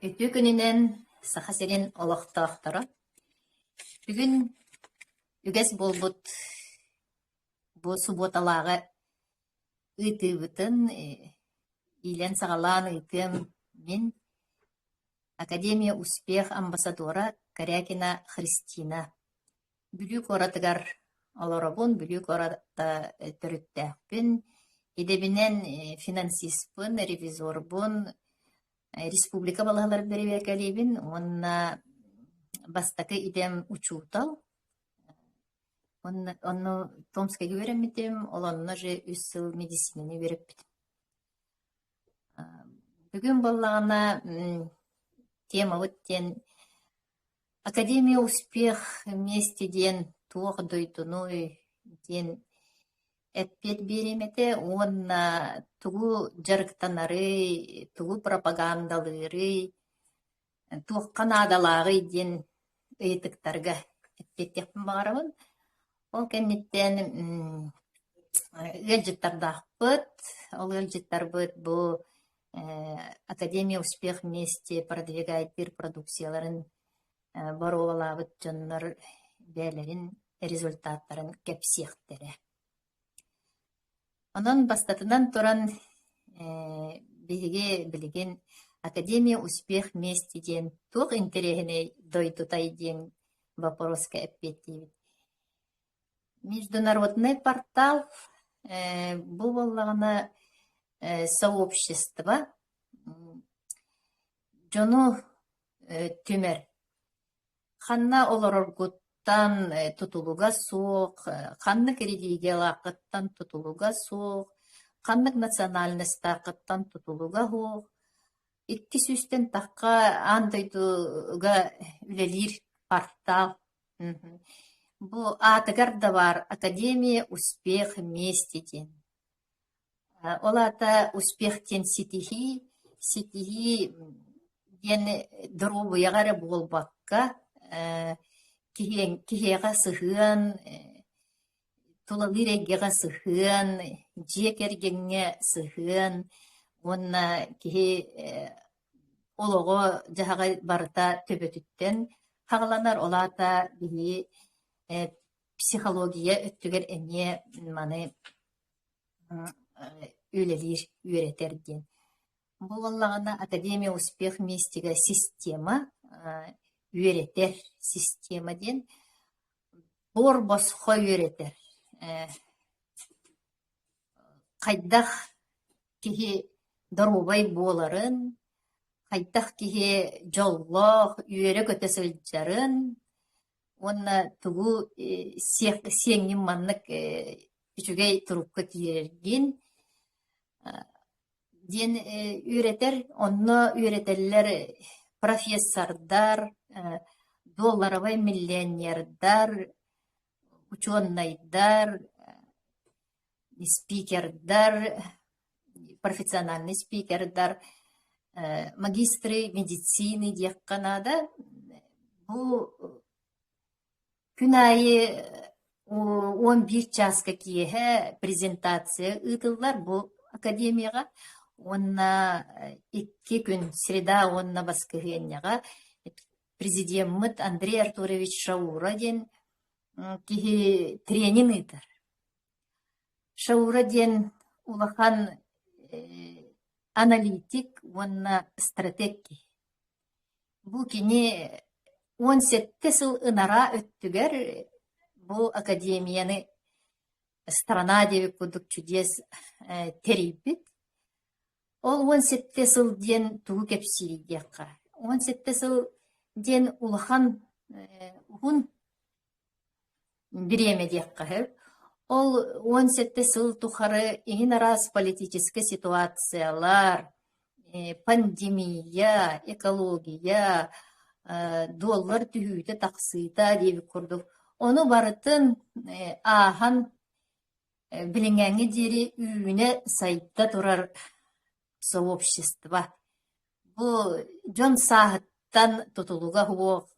Үтү күнүнен сахасерин олохтоохторо. Бүгүн үгэс болбут бу субботалаага ыытыыбытын илен сагалаан ыытыам мен Академия Успех амбассадора Корякина Христина. Бүлүк оратыгар олоробун, бүлүк ората төрүттээхпин, идебинен финансистпын, ревизорбун, республика балаалар беребекалибин, онна бастакы идем учуутал. Онну Томскага береммитим, олонно же 3 жыл медицинаны береппит. Бүгүн боллагана тема өттен Академия Успех вместе ден туох дойтунуй ден эппет беремете, онна тугу жарыктанары, тугу пропагандалары, туох канадалары ден ыйтыктарга эппеттеппин багарабын. Ол кенниттен ылжыттардахпыт, ол ылжыттарбыт бу Академия Успех вместе продвигает бир продукцияларын боровалабыт жоннор бээлерин результаттарын кепсиэхтере. Онон бастатынан туран биге билген Академия Успех вместе ден туох интересіне дойтутай ден вопроска эппеттибит. Международный портал бу боллагана сообщество жону түмер ханна олороргуттан тутулуга суох, ханнык религиялаакыттан тутулуга суох, ханнык национальностаакыттан тутулуга хуох, 200-тен такка андойдуга үлелир портал. Бу атыгар да бар Академия Успех вместе ден. Олата успехтен ситихи ден дробуягары болбакка, кихега сыхыан, тулалырегега сыхыан, жекергенге сыхыан, онна кихе олого жахага барыта төбөтүттен хагаланар. Олата били психология өттүгер эне маны үлелир үйретерден. Бу боллагана Академия Успех вместеге система үйретер система ден бор босхо үйретер. Кайдах кихи дорубай боларын, кайдах кихи жоллох үйре көтөсөлжарын, онна тугу сеңнин маннык үчүгей турупка киерген ден үйретер. Онно үйретелер профессордар, долларовай миллионердар, ученыйдар, спикердар, профессиональный спикердар, магистры медицины дияққанада. Бу күн айы 11 часка киеhe презентация ытыллар бу академияга. Онна 2 күн среда онна баскыгенняга президент Андрей Артурович Шаура ден кихи тренинг ытар. Шаура ден улахан аналитик, онна стратегки. Бу кини 17 сыл ынара өттүгер бу академияны страна деп кудук чудес терибит. Ол 17 сыл ден тугу кепсири дияққа. 17 сыл ден улахан ухун биреме дияққа. Ол 17 сыл тухары иңин арас политический ситуациялар, пандемия, экология, доллар түхүйті тақсыйта деп курдук. Onu барытын ахан билингәңе дери үйіне сайта турар сообщество. Бу жон саһыттан тутулуга хуок,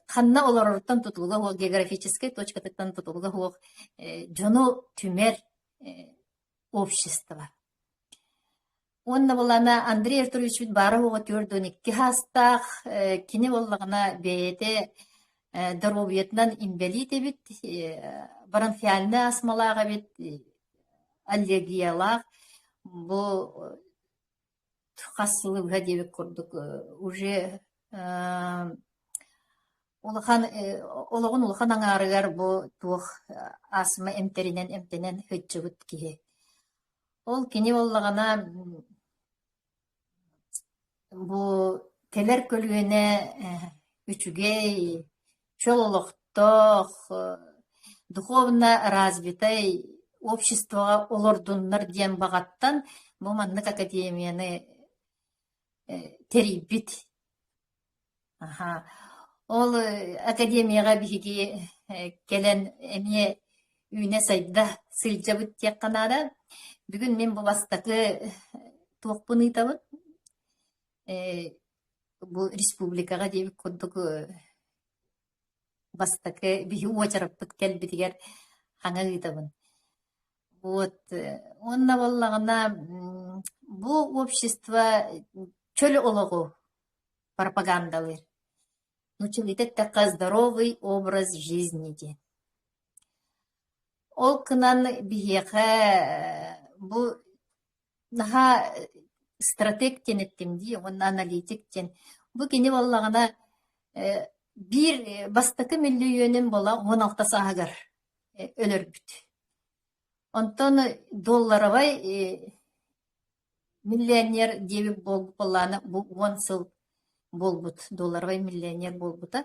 ханна олорорттан тутулуга хуок, географической точкатыттан тутулуга хуок, жону түмер общество. Онна болана Андрей Артурович бит бары оға төрдөн икки хастах кини боллагана бейте дробиетнан инвалид бит бронхиальный астмалага бит аллергиялах бу хассылыга дебек курдук уже Олоғын улахан аңарыгар бу туох асма эмтенен хөтчүгүт киһи. Ол кини боллагана бу телер көлүөнэ үчүгэй чололохтох духовно развитой обществоға олордуннар диэн багаттан бу маннык академияны терибит. Ол академияға биһиги келен эмие үйне сайда сылжабыт тиякканада бүгүн мен бу бастакы туокпунытабыт бу республикага дебик курдук бастакы биһи уочараппыт келбитигер хаңагыйтабын. Вот онна боллагана бу общество чөл ологу пропагандалыр. Училитет такка здоровый образ жизни ден. Ол кынан биһиэхэ бу наха стратег тенеттим ди, он аналитик тен. Бу кини боллагана бир бастакы миллионен бола 16 саагар өлөрбүт. Онтон долларовай миллионер деби боллана бу 10 сыл болбут, долларовай миллионер болбута.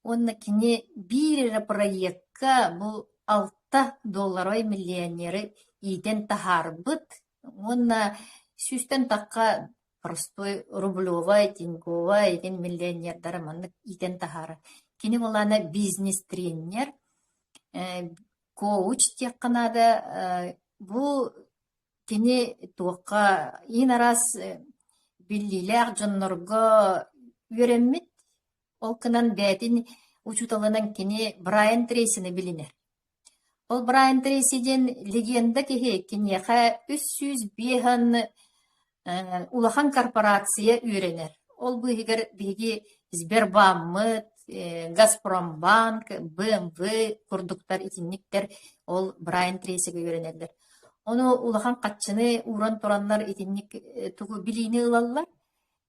Онна кини бир проектка бу 6 долларовай миллионері иден тахарбыт. Онна сүстен такка простой рублевай, тинговай, иден миллионердары маннык иден тахары. Кини болана бизнес-тренер, коуч текканада бу кини туакка инарас биллилер жоннорго үйренмит. Ол кынан бәтин учуталынан кини Брайан Трейсини билинер. Ол Брайан Трейсиден легенда кихи кинеха 300 улахан корпорация үйренер. Ол бігер биги Сбербанк, Газпромбанк, БМВ курдуктар итинниктер ол Брайан Трейсиге үйренерлер. Onu улахан катчыны уран тураннар итинник тугу билини ылаллар.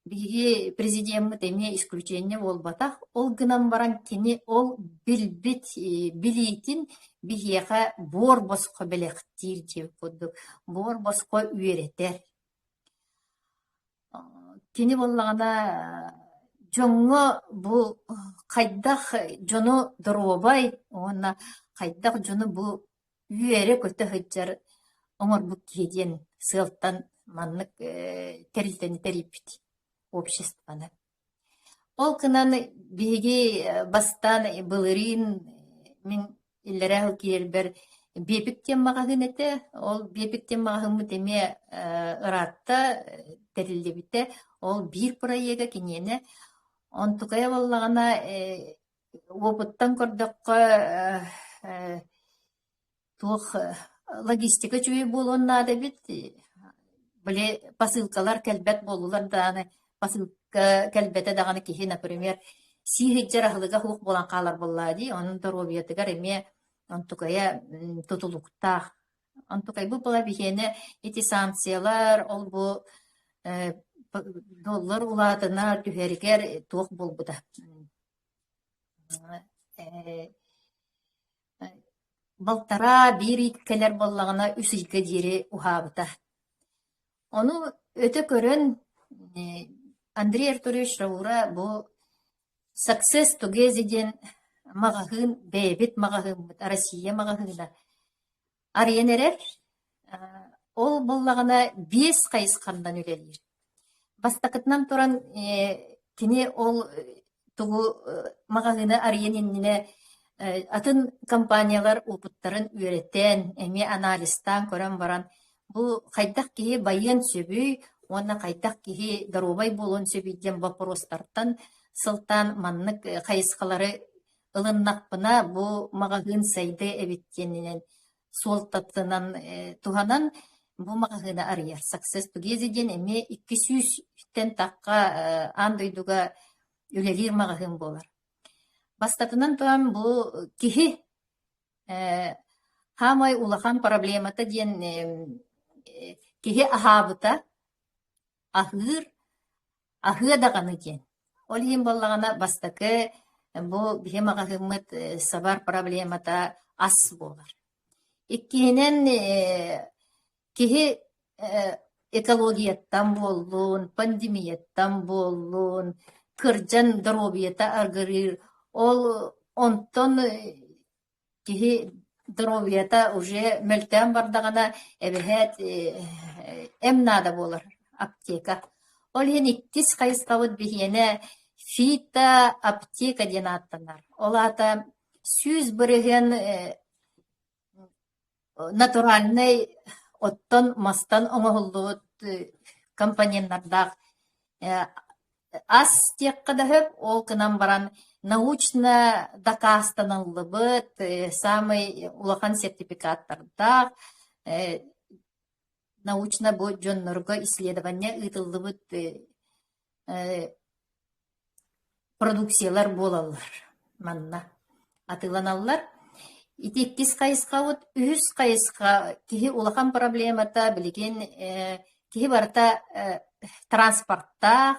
Биги президент эме исключение болбатах. Ол гынан баран кини ол билбит билитин бигеха бор боско белектир деп кодду. Бор боско үйретер. Кини боллагана жоңго бу кайдах жону доробай, онна кайдах жону бу үйере көтө хыджар оңор бу киеден сылтан маннык терилтени терипит обществоны. Ол кынан биги бастан былырин мен иллерахыл киербер бепиктен магагынете, ол бепиктен магагымы теме ыратта терилдебите, ол бир проега кинене онтукая боллагана опыттан көрдөккө тух логистика чуй болоннада бит биле посылкалар келбет болулар даны посылка келбете даганы кихи, например, сихиджарахлыга хук болан калар боллади, онун торобиятыгар эме онтукая тутулукта. Онтукай бу бола бихене эти санкциялар, ол бу доллар улатына түхергер туох болбуда. Балтара бири келер боллагына үсүлгө дири ухабыта. Ону өтө көрөн Андрей Артурович Раура бу success together магагын бебит магагын Россия магагына арьенерер ол боллагына 5 кайыскандан үлелир. Бастакытнан туран кини ол тугу магагына арьенинне атын компаниялар опыттарын үйреттен, эми анализтан көрөн баран бу кайдак кихи байын сөбүй, онна кайдак кихи дарубай болон сөбүйден вопростартан сылтан маннык кайыскалары ылыннакпына бу магагын сайды эбиттенинен солтатынан туханан бу магагына арыяр. Success together ден эме 200-тен таққа андойдуга үлелир магагын болар. Бастатынан туам бу кихи хамай улахан проблемата ден кихи ахабыта ахыа даганы ден. Ол ем боллагана бастакы бу бихи магагымыт сабар проблемата ас болар. Иккиһинен киһи экологияттан боллун, пандемияттан боллун, кырдьан здоровьета аргырыр. Ол онтон киһи здоровьета уже мөлтөн бардагана эбэһэт эмнада болар аптека. Ол ен иттис хайыстабыт биһиэне фита аптека диэн аттанар. Ол ата сүүс бырыгын натуральный оттон мастан оңоһуллуут компоненттардах ас тиеккадаһып ол кынан баран научно доказаныллыбыт самый улахан сертификаттардах научно бу дьоннорго исследование ыйтыллыбыт продукциялар болалар манна атыланаллар. Итиккис кайыскабыт, үһүс кайыска киһи улахан проблемата билигин киһи барта транспорттах,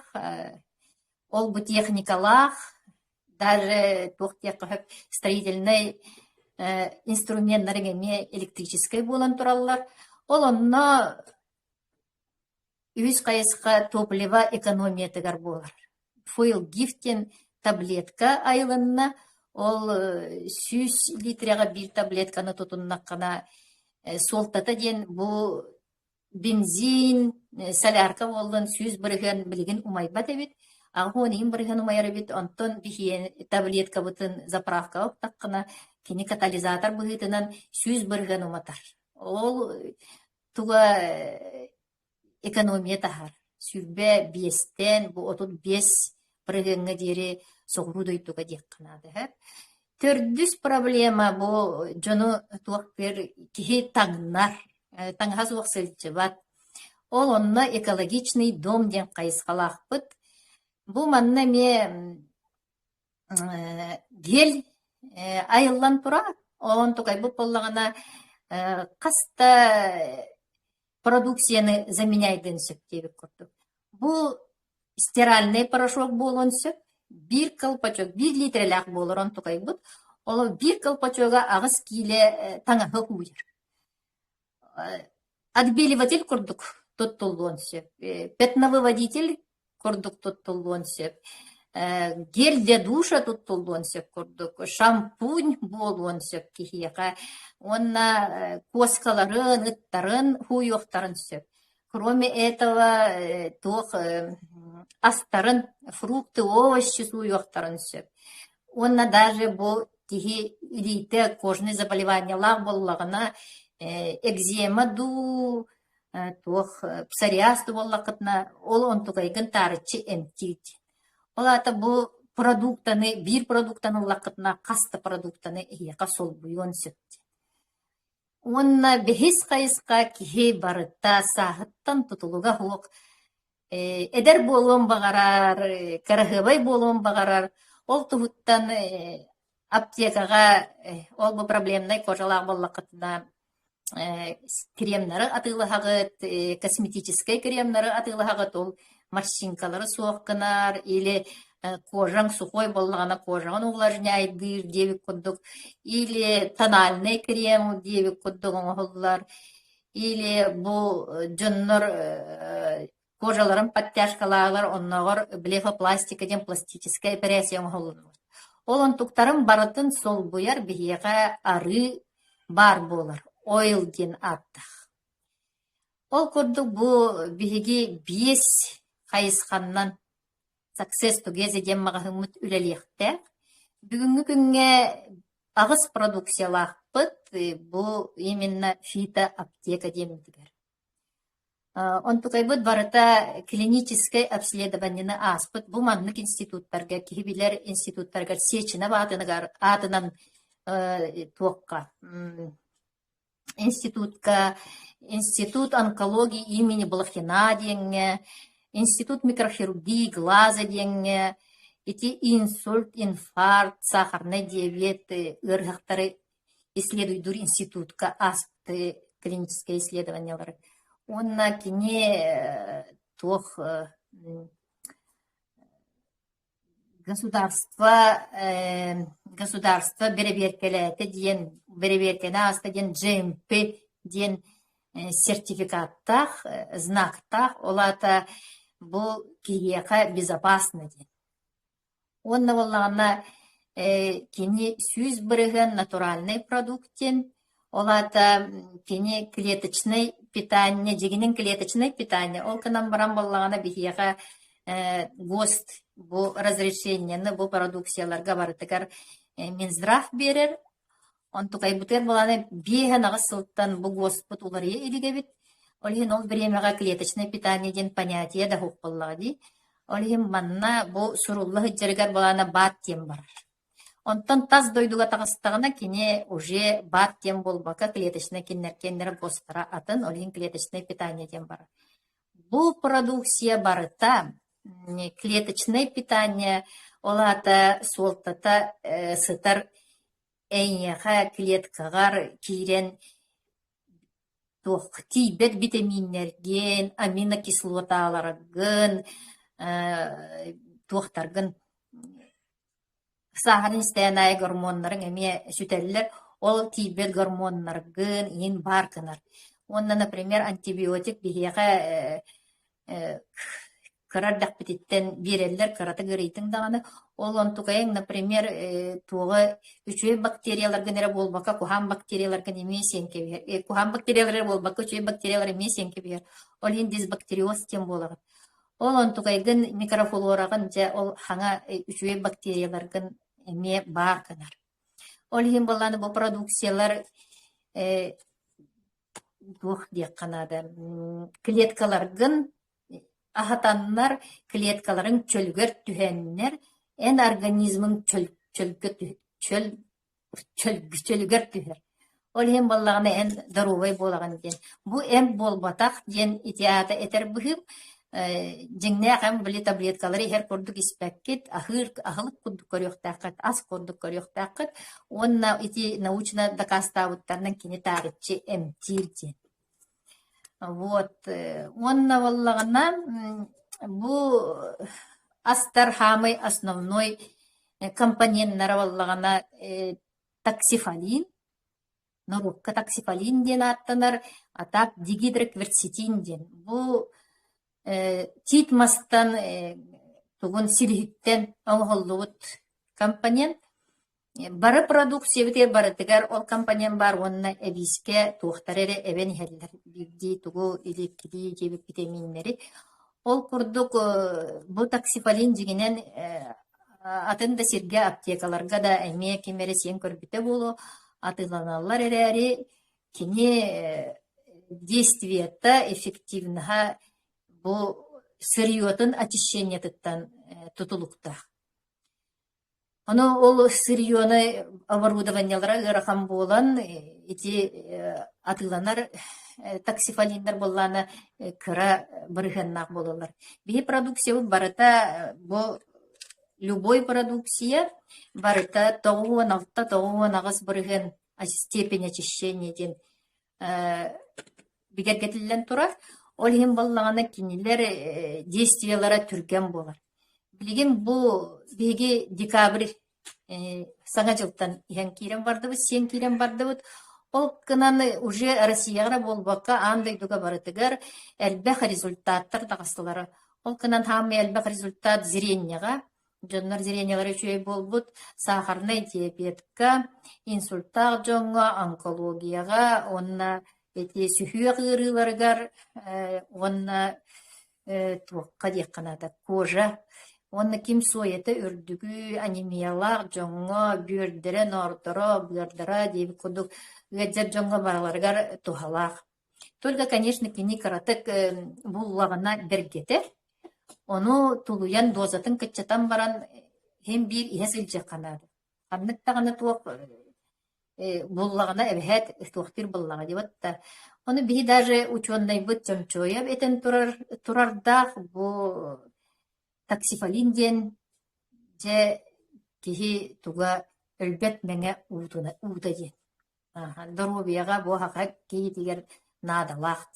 ол бу техникалах, даже туохтияккаһып строительный инструменттары эме электрический болан тураллар. Ол онно үһүс кайыска топливо экономиятыгар болар. Фойл гифтен таблетка айылынна ол 100 литрага бир таблетканы тутуннаккана солтата ден бу бензин, солярка болдун 100 бырыгын билигин умайбат эбит. Агонин бырыгын умайар эбит. Онтон бихиен таблетка бутын заправка октаккана кини катализатор быгытынан 100 бырыгын уматар. Ол туга экономия тахар. Сүрбе 5-тен бу 35 бырыгынга дири соғыру дойдуға дек қанады. Төрдүс проблема бу жону туақпер кихи таңнар, таңға суақ сылчыбат. Ол онна экологичный дом ден қайысқалақпыт. Бу манна ме гел айыллан тура, олан туқай бұл боллағана қаста продукцияны заменяйдын сөп дебік құрдық. Бу стиральный порошок болон сөп, bir kılpaçok, 1 litrelak bolur on tukay bud. Olu bir kılpaçoga ağız kile taŋaһы kuyar. Отбеливатель курдук туттулуон сөп. Пятновыводитель курдук туттулуон сөп. Гель для душа туттулуон сөп курдук. Шампунь болуон сөп кихияка. Онна коскаларын, ыттарын, хуйоқтарын сөп. Кроме этого, тох астарын, фрукты, овощи суйоқтарын сөп. Онна даже бу тихи илите кожные заболевания лаг боллагына экзема ду, тох псориаз ду боллакытна, ол он тугайгын тарычы эмтит. Ол ата бу продуктаны, бир продуктаны лакытна каста продуктаны ияка сол буйон сөпти. Онна бехис кайыска кихи барытта сахыттан тутулуга хук. Эдер болуон багарар, карахыбай болуон багарар. Ол туһуттан аптекага ол бу проблемнай кожалаах боллакытына кремнары атылыхагыт, косметический кремнары атылыхагыт, ол морщинкалары суоккынар или кожаң сухой боллагана кожаң увлажняйдыр дебик куддук, или тональный крем дебик куддук оңоллар, или бу жоннор кожаларын подтяжкалаалар, онногор блефопластика ден пластическая операция оңоллар. Олон туктарын барытын сол буяр бихиэға ары бар болар, ойл ден аттах. Ол курдук бу бихиги 5 хайысқаннан Success together ден мағahымыт үлелектер. Бүгінгі күнге ағыз продукциялақпыт, бу именно фитоаптека демедігер. Он tukayбыт барыта клиническое обследование аспыт. Бу маннык институттарга, кихибилер институттарга сечина атынан туокка. институт онкологии имени Блохина деңе, институт микрохирургии глаза деңе, эти инсульт, инфаркт, сахарный диабет, ыргақтары исследуйдур институтка асты клиническое исследование. Онна кине тох государство береберкелети диен береберкене аста диен GMP диен сертификаттах знактах олата бу киека безопасно диен. Онна боллагана кини сүз биреген натуральный продуктен олата кини клеточный питание жигинин клеточный питание ол канан баран боллагана бихиека ГОСТ бу разрешениені бу продукцияларга барытыгар Минздрав берер. Он тукай бутер боланы беге нагы сылттан бу ГОСТ улары илигебит. Олхин ол бремяга клеточное питание ден понятие да хук боллаги. Олхин манна бу суруллы хыджарыгар боланы бат тем бар. Онтан таз дойдуга тагыстагына кине уже бат тем болбака клеточное кеннер ГОСТара атын олхин клеточное питание ден бар. Бу продукция барыта клеточное питание, олата солтата сытар эйняха клеткагар кирен тибет витаминнерген, аминокислоталаргын, тохтаргын сахарын стенай гормоннарын эме сүтеллер, ол тибет гормоннаргын ин баркынар. Онна, например, антибиотик бихега кырардак бититтен биреллер кыраты гырейтин даганы ол онтукайын, например, туга үчөй бактериялар генере болбака кухан бактериялар генеме сенкебер кухан бактериялар болбака үчөй бактериялар эме сенкебер ол ин дисбактериоз тем болагат. Ол онтукайгын микрофлорагын же ол хаңа үчөй бактерияларгын эме бар кынар. Ол ин болланы бу продукциялар дух дек канада клеткаларгын ахатаннар клеткаларын чөлгөр түһеннер эн организмын чөлгөр түһер. Ол хем баллагына эн дарувай болаган ден. Бу эм болбатак ден итиата этер бухып жеңне хам били таблеткалары хер кордук испеккет ахылык курдук көрөктакыт ас курдук көрөктакыт онна ити научно доказтабыттарынан кини тарихчи эмтирди. Вот, онна валлагана бу астар хамый основной компоненттары валлагана таксифалин, норукка таксифалин ден аттанар, атап дигидрокверцетин ден. Бу титмастан тугун сирихиттен оңголлуут компонент. Бары продукция бите барытыгар ол компонент бар онна эбиске тухтарере эбен хеллер бигди тугу илеккиди жебик витаминнери ол курдук бу таксифалин дигенен атын да сирге аптекаларга да эме кемере сен көрбүтө болу атыланалар эрери кини действиета эффективнаха бу сырьётын очищениятыттан тутулукта. Оно ол сырьёны оборудованиялара ырахам болан ити атыланар таксифалиндар болланы кыра бырыханнак болалар. Бии продукция барыта бу любой продукция барыта тоғуын алта тоғуын ағыз бырыхан степень очищения ден бигергетилен тура. Ол хем боллағана кинилер действиялара түрген болар. Билген бу беги декабрь саңа жылтан иһен кирен бардыбыт, сен кирен бардыбыт. Ол кынан уже Россияга болбакка андай дуга барытыгар элбэх результаттар тагыстылары. Ол кынан хамы элбэх результат зрениега, жоннор зрениелер үчөй болбут, сахарный диабетка, инсульттаг жоңга, онкологияга, онна эти сүйө кырыларыгар, онна туакка декканада кожа. Онна ким соеты үрдүгү, анемиялар, жоңго, бүйөрдөрө, нордоро, бүйөрдөрө, дейбі кудук, гәджер жоңго бараларгар тухалақ. Только, конечно, кини каратык буллагана бергете, onu tuluyan dozatın kıççatan baran hem bir ihesel çekanadı. Anlık tağını tuğuk буллагына эбэһэт туохтир буллага дибатта. Оны биһи даже ученый быт чомчоя этен турардах бу таксифалин диэн же киһи туга өлбөт мэҥэ уута диэн. Здоровьяга бу хака киитигер наадалаах.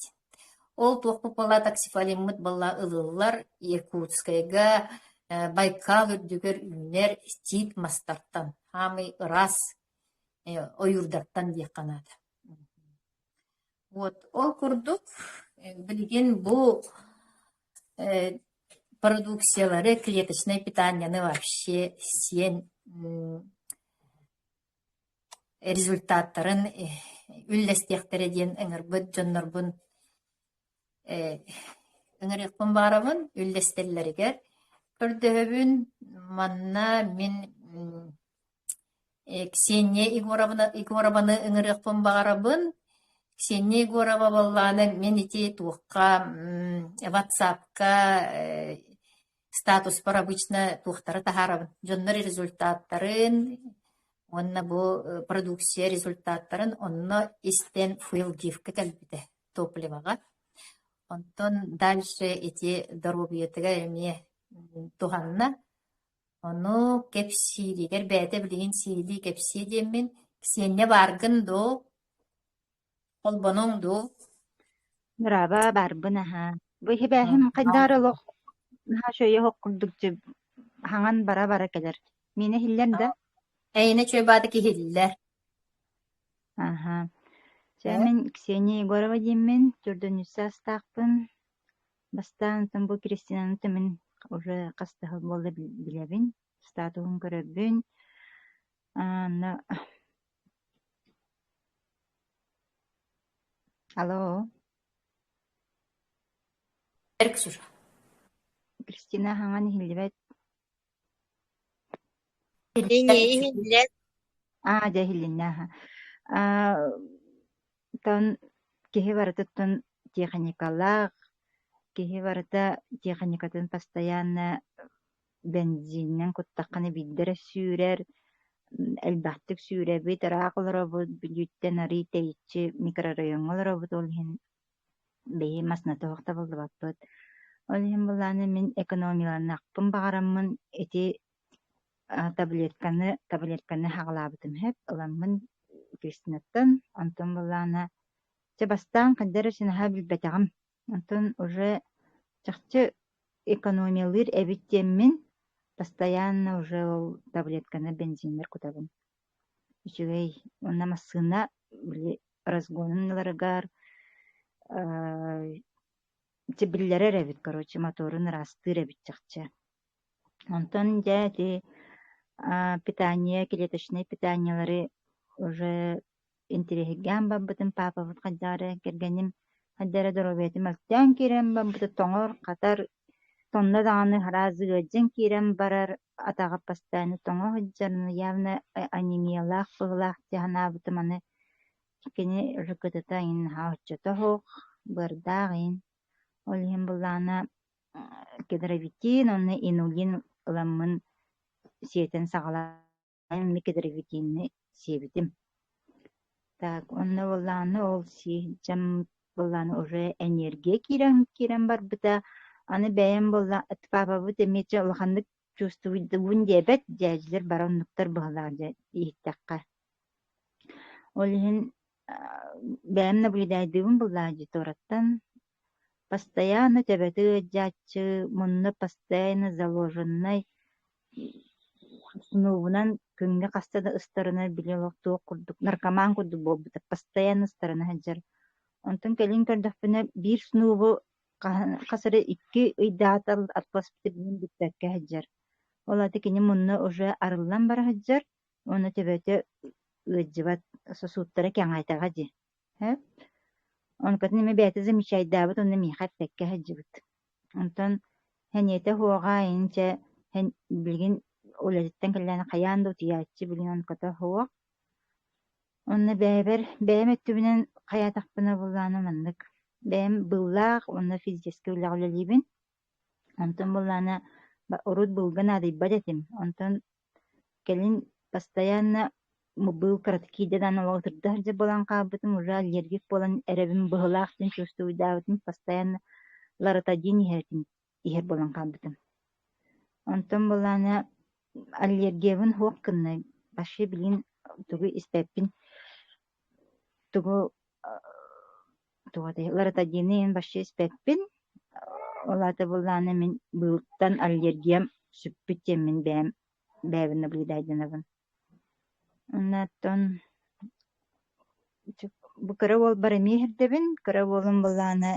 Ол туохпу бала таксифалиммыт бала ылыллар Иркутскайга Байкал үрдүгер үнер стит мастартан хамый ырас ойурдаттан диякканаата. Вот ол курдук билген бу продукциялары клеточное питание вообще сен результаттарын үллестехтере диен эңербыт жоннорбун ыҥырыахпын баарабын үллестеллеригер көрдөһөбүн манна мен Ксения Егорованы ыҥырыахпын баарабын. Ксения Егорова боллааны мен ити туохка WhatsApp-ка статус бар обычно туохтары тахарабын. Дьоннор результаттарын онна бу продукция результаттарын онно истен фуйл гифка кэлбите топливага. Онтон дальше эти здоровьетыга эмие туханна ону кепсилигер бэте билигин сили кепси демин Ксения баргын до колбоноң до Нраба барбынаха. Бу хибэхим кайдарылык наха шөйө хоккурдук жеп хаңан бара келер. Мени хиллер да. эйне чөбады кихиллер. Аха. Мен Ксения Егорова деймин, Түрдөнүсө астакпын. Бастан бу Кристинаны мен уже кастахыл болду билебин. Статуын көрөбүн. Алло. Эрксуша. Кристина хаңан хиллебет. Жахиллиннаха. Тон кихи барытыттан техникалаах, кихи барыта техникатын постоянно бензиннен куттакканы биддере сүүрер, элбаттык сүүребит, раакылоробут, бүлүттен арый тейитчи микрорайоҥолоробут ол хин бэйи маснатоохта болдубаппыт. Ол хин буллааны мен экономияланакпын багараммын эти таблетканы хагалаабытым хэп, ыламмын Кристинаттан, онтон буллаана бастаан каддары синаха билбэтэгим. Онтон уже чахчы экономиялыр эбиттеммин постоянно уже ол таблетканы бензиннер кутабын. Үчүгэй онна массыына разгонныларыгар тибиллere эбит, короче, моторын растыр эбит чахчы. Онтон дяти питание, клеточные питаниялары уже интерегген баббытын папа вот каддары кергеним каддары доробетим алтян кирем баббыты тоңор катар тонна даны харазы гыджен кирем барар атага постоянно тоңо хыджарны явно анемиялах пыглах тяханабытым аны кини рыкытыта ин хаоччото хох бырдагын ол хим буллана кедровитин онны инулин ыламмын сиэтен сагалайын микедровитинни сиебитим. Так, онна булланы ол жам булланы уже энергия кирен бар быта аны бэйэн булла папа бут эмече улаханнык чувствует бун дебет дяжлер бароннуктар быгаларда ииттакка. Олхин бэйэм наблюдайдыгын буллажы тораттан постоянно тебеты жачы мунны постоянно заложенный сынуунан күнгө кастада ыстарына билелоктуу курдук наркоман курдук болбута постоянно ыстарына хаджар. Онтон келин көрдөкпүнө бир сынуубу касары 2 ыйдаат атласпыты билин бүттәккэ хаджар. Олаты кини мунна уже арыллан бара хаджар, оны тебете ыджыбат сосууттара кеңайтага ди. Онкатын эме бэйэти замечайдаабыт, онна миихат текке хаджыбыт. Онтон хэнийэтэ хуоҕа айынча билгин улетиттен кэллэни хайаан да утуяаччы билин онкото хуоҕ. Онна бэйэм өттүбүнэн хайаатахпына буллааны маннык. Бэйэм быллаах, онна физически улаах үлэлиибин. Онтон буллаана урут былган адыйбат этим. Онтон келин постоянно был краткий дан олгырда же болан кабытым уже аллергик болан эребин быһылаахтын чувствуйдаабытым постоянно ларатадин ихер болан кабытым. Онтон болана аллергиябын хуок кынна баши билин тугу испеппин тугу ларатадинин баши испеппин олата болана мен былтан аллергиям сүппүттен мен бәбин наблюдайдынабын. Оннаттон бу кыра ол бар эмиһирдебин кыра олун болана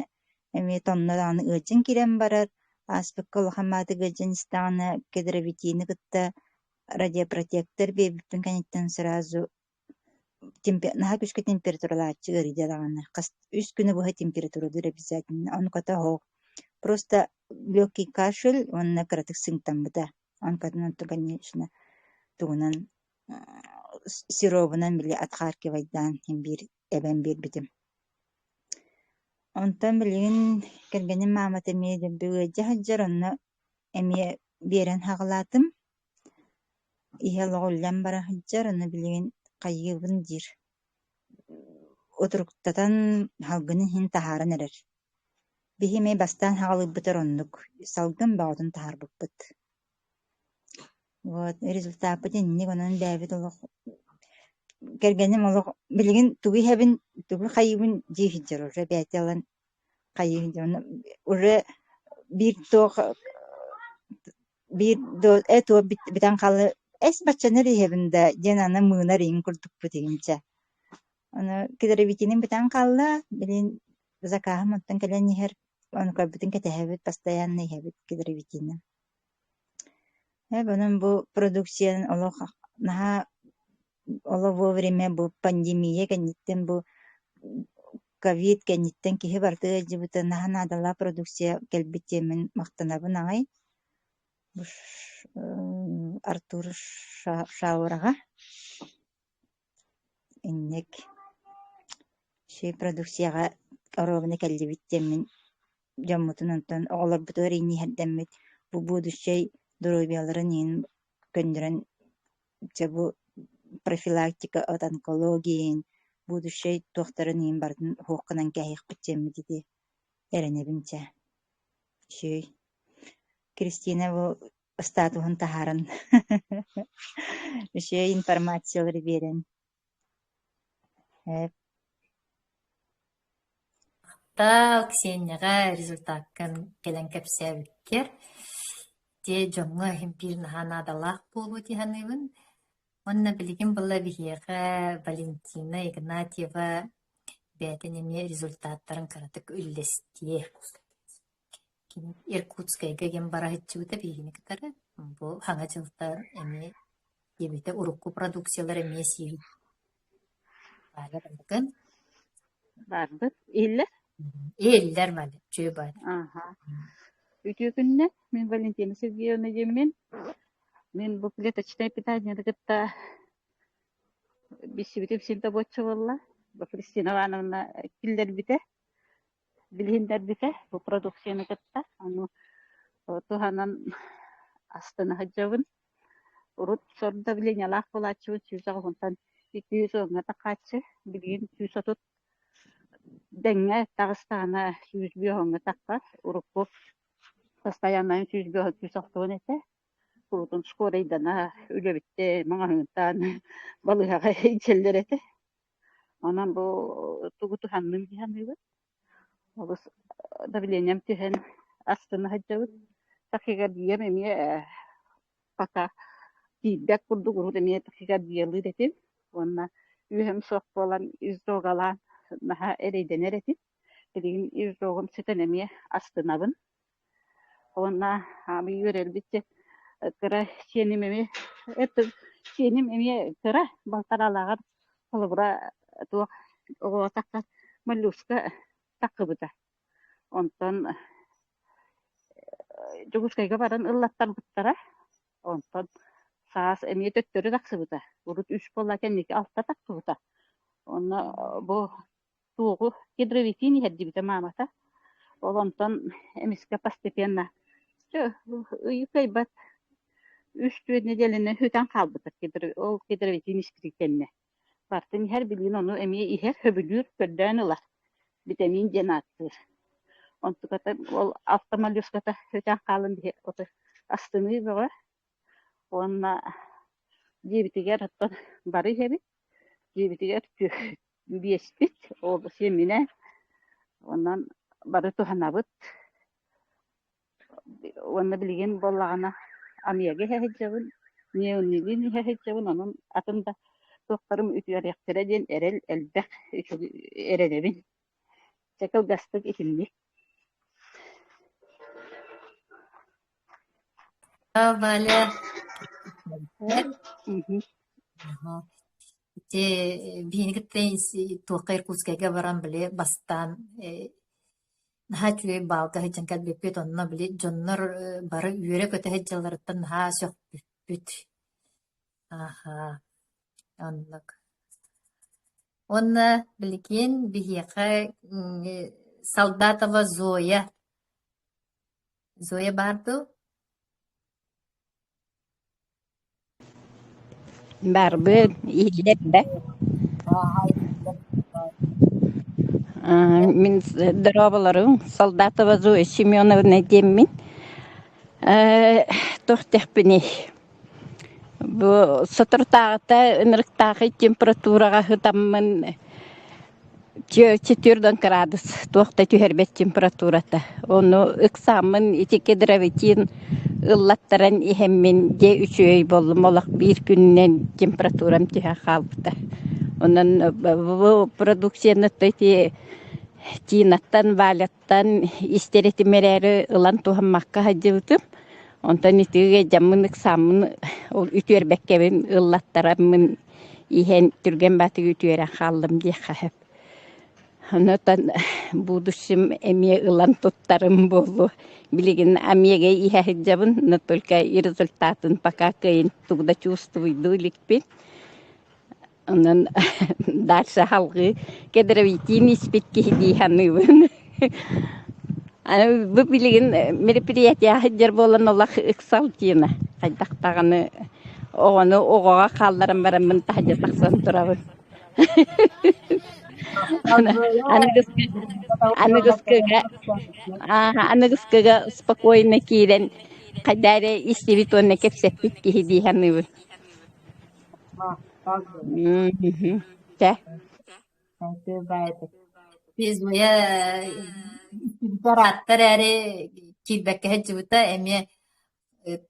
эми тоннорааны ыычын кирен барар аспыкка улахаммааты гыжын истаана кедровитини кытта радиопротектор бебиппин каниттен сразу наха күскө температуралаачы ырыдалаана үс күнү буха температурадыр обязательно он кота хоо просто легкий кашель онна кыратык сымптамбыта он котон конечно тугунан сиробунан били атхааркивайдаан бир эбен биирбитим онтон билигин кэргэнин маамат эмиэ дөббүгëджэ хаджар онно эмиэ биэрэн хаҕалаатым иһэ лоҕуллан бара хаджар онно билигин хайыыбын дир отуруктатан халгынын хин таһааран эрэр биһи эмиэ бастаан хаҕалыыбытар оннук салгын баҕотун таһаарбыппыт вот результатпыт инник онон бээбит олох кэргэним олох билигин тугу иһэбин тугу хайыыбын дииһиджэр уже бэйэтэ ылан хайыыһыджар уже бир туо битэн халы эс баччаныр иһэбин да диэн ана мыынар иин курдукпут игинчэ ону кедровитинин битэн халла билин закааһым оттон кэлэн иһэр ону көрбүтүн кэтэһэбит постоянно иһэбит кедровитинин онон бу продукциянын олох наһа оло вовремя бу пандемия кэнниттен бу ковид кэнниттен киһи бартыга жыбыта наһа наадалла продукция кэлбит диэмин мактанабын аҕай Артур Шаурага иннек ши продукцияга оробуна кэллибит диэмин дьоммутун онтон оҕолорбутугар ииннииһэрдэммит бу будущай дорообиаларын иин көндөрөн бу профилактика от онкологиин будущай туохтарын иин бардын хуокканан кэһиихпит диэммитити эрэнэбинчэ шүй Кристина бу статуһун таһааран шүй информациялар биэрэн Та Ксенияга результаттан келен кэпсээбиттер те жоңҥо химпир наһанаадалаах буолу тиһаныбын онна билигин былла биһиэхэ Валентина Игнатьева бээтин эмиэ результаттарын кыратык үллэстие Иркутскайга ген бараһыччыбыта биһигиникытары бу хаҥа дьылтар эмиэ диэбитэ урукку продукциялар эмиэ сиибит баалар Барбыт. Иллер? иэллэр баалар чүй баалар Ага. Үтүкүнне мен Валентина Сергеевна жеммен. Мен бу клеточное питание дагытта бисибитим синта боччовалла. Бу Кристина Ивановна киллер бите. Билиндер бите. Бу продукцияны гытта. Ану туханан астына хаджабын. Урут сорда билиня лах булачы чүзаг хунтан 200 оңга такачы. Билин 200 Дэнгэ Дагыстана 100 бьёнга такка. Урукку постоянно 100 бьёнга чүсактуун эте. Урутун скорейдана үлебитте маңаһыntан балыгага ичелдер эте. Анан бу тугуту ханным диханыбы. Олус давлением тиһен астына хаджабыт. Такига дием эмие пока фидбэк курдук урут эмие такига диелы детим. Онна үһем сок болан изрогалан наһа эрейденер этим. Билигин изрогум сетен эмие астынабын. Онна ами юрелбитте кыра сеним эме это сеним эме кыра балтаралагар холбура то о такка моллюска таккыбыта. Онтон жогускайга баран ыллаттан буттара. Онтон саас эме төттөрү таксыбыта. Урут 3 болла кенники алта таккыбыта. Онна бу тугу гидровитини хеддибита мамата. Онтон эмиске постепенно юкайбат 3-4 nedelini hüten kalbıtır kedir. O kedirevitin iskiriktenine. Partın her bilgin onu emiye iher höbülür kördön olar. Vitamin cenattır. Ontu kata ol aftamalyoz kata hüten kalın diye otur. Astını var. Onna jibitiger hattan bari hebi. Jibitiger biespit. O semine ondan bari tuhanabıt. Onna bilgin bollağına amiyage hehecevin. Neonilin hehecevin onun atında doktorum ütüyer yaktıraden erel elbek erenebin. Çakal gastık ikinli. Vale. Те биһигиттен туохайр кускайга баран биле бастан наха чуе балга хеджан калбеппет онно биле дьоннор бары үөрэ көтө хеджаларыттан наха сөхпүт. Аха, оннук. Онна биликен биһиэхэ Солдатова Зоя. Зоя барду? Barbe ihlerde. Min darabalarım Soldatova Zoya Semyonovna demmin. Tohtehpini. Bu satırtağıta ınırıktağı temperaturaga hıtamın 4 gradus. Tohta tüherbet temperaturata. Onu ıksamın itikedrevetin ıllattaran ihemmin C3 öy bollum olaq bir günnen temperaturam tühe kalbıta. Onun bu produksiyonu tühe tinattan, valattan isteretimeleri ılan tuhammakka hacıvdım. Ondan itige jamın ıksamın ütüer bekkevin ıllattaramın ihen türgen batı ütüeren kaldım diye kahep. Ondan bu düşüm emiye ılan tuttarım bolu. Bilgin amiyege ihe hicabın но только и результатын пока кайын тугда чувствую ликпин. Онан дальше халгы кедровитин испитки диханыбын. Bu bilgin merpiriятия hicjar bolan Allah ıksaltiyana. Kaydaqtağını oğanı oğağa kallarım baramın tahca taqsan turabın. Анныгыскага спокойно кирен кадаре истивитонне кепсеппит кихидиханыбын. Тэ. Biz Zоя бараттар әрі килбәккә хеджибыта эме